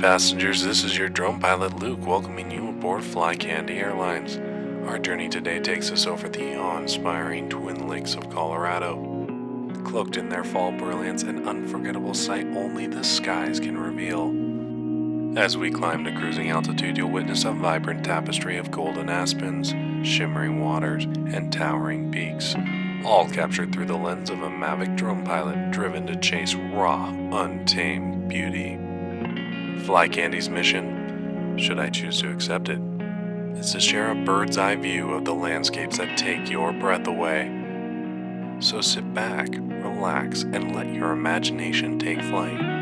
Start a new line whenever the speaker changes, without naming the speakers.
passengers, this is your drone pilot Luke welcoming you aboard Fly Candy Airlines. Our journey today takes us over the awe-inspiring Twin Lakes of Colorado. Cloaked in their fall brilliance, an unforgettable sight only the skies can reveal. As we climb to cruising altitude, you'll witness a vibrant tapestry of golden aspens, shimmering waters, and towering peaks, all captured through the lens of a Mavic drone pilot driven to chase raw, untamed beauty. Fly Candy's mission, should I choose to accept it, is to share a bird's eye view of the landscapes that take your breath away. So sit back, relax, and let your imagination take flight.